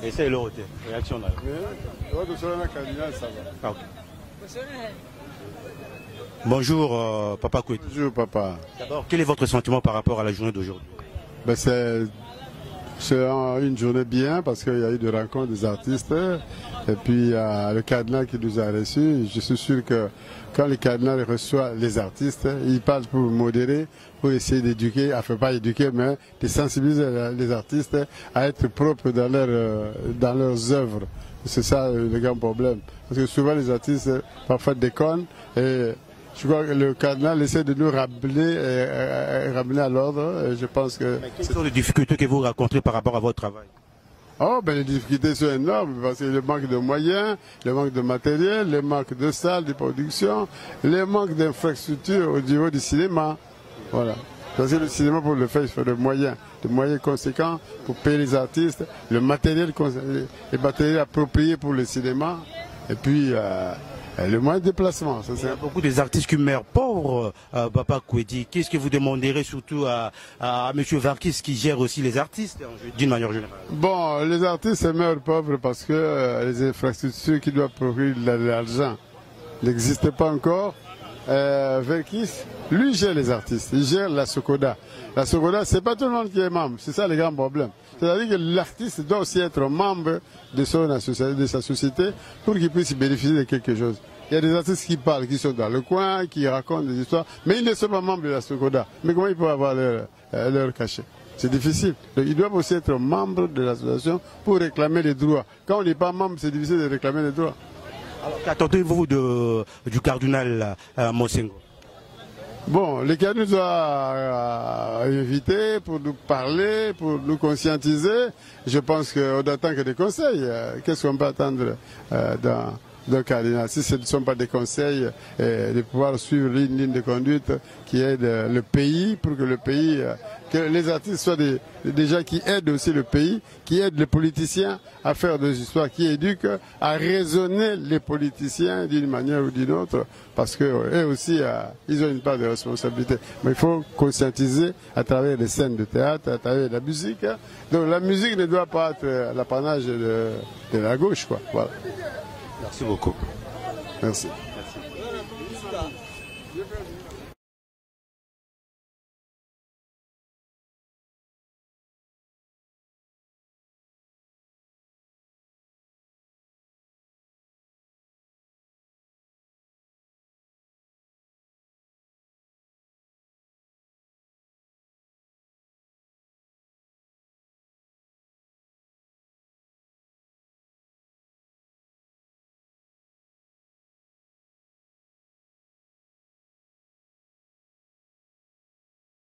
Et c'est l'autre. Réaction là. Ah, ok. Bonjour, Papa Kouet. Bonjour, papa. D'abord, quel est votre sentiment par rapport à la journée d'aujourd'hui? Ben, c'est une journée bien parce qu'il y a eu des rencontres des artistes. Et puis, il y a le cardinal qui nous a reçus. Je suis sûr que quand le cardinal reçoit les artistes, il parle pour modérer, pour essayer d'éduquer, enfin pas éduquer, mais de sensibiliser les artistes à être propres dans leurs œuvres. C'est ça le grand problème. Parce que souvent les artistes parfois déconnent et je crois que le cardinal essaie de nous ramener à l'ordre. Je pense que. Quelles sont les difficultés que vous rencontrez par rapport à votre travail? Oh, ben les difficultés sont énormes parce que le manque de moyens, le manque de matériel, le manque de salles de production, le manque d'infrastructures au niveau du cinéma. Voilà. Parce que le cinéma, pour le faire, il faut des moyens conséquents pour payer les artistes, les matériels appropriés pour le cinéma, et puis le moyen de déplacement. Ça, il y a beaucoup des artistes qui meurent pauvres, Papa Kouedi. Qu'est-ce que vous demanderez surtout à M. Varkis qui gère aussi les artistes, d'une manière générale? Bon, les artistes meurent pauvres parce que les infrastructures qui doivent procurer de l'argent n'existent pas encore. Varkis, lui gère les artistes, il gère la Sokoda. La Sokoda, c'est pas tout le monde qui est membre, c'est ça le grand problème. C'est-à-dire que l'artiste doit aussi être membre de sa société pour qu'il puisse bénéficier de quelque chose. Il y a des artistes qui parlent, qui sont dans le coin, qui racontent des histoires, mais ils ne sont pas membres de la Sokoda. Mais comment ils peuvent avoir leur cachet? C'est difficile. Donc ils doivent aussi être membres de l'association pour réclamer les droits. Quand on n'est pas membre, c'est difficile de réclamer les droits. Alors qu'attendez-vous du cardinal Monsengo? Bon, le cardinal nous a invités pour nous parler, pour nous conscientiser. Je pense qu'on attend que des conseils. Qu'est-ce qu'on peut attendre d'un cardinal? Si ce ne sont pas des conseils, de pouvoir suivre une ligne de conduite qui aide le pays, pour que le pays, que les artistes soient des gens qui aident aussi le pays, qui aident les politiciens à faire des histoires, qui éduquent, à raisonner les politiciens d'une manière ou d'une autre, parce qu'eux aussi, ils ont une part de responsabilité. Mais il faut conscientiser à travers les scènes de théâtre, à travers la musique. Donc la musique ne doit pas être l'apanage de la gauche, quoi. Voilà. Merci beaucoup. Merci.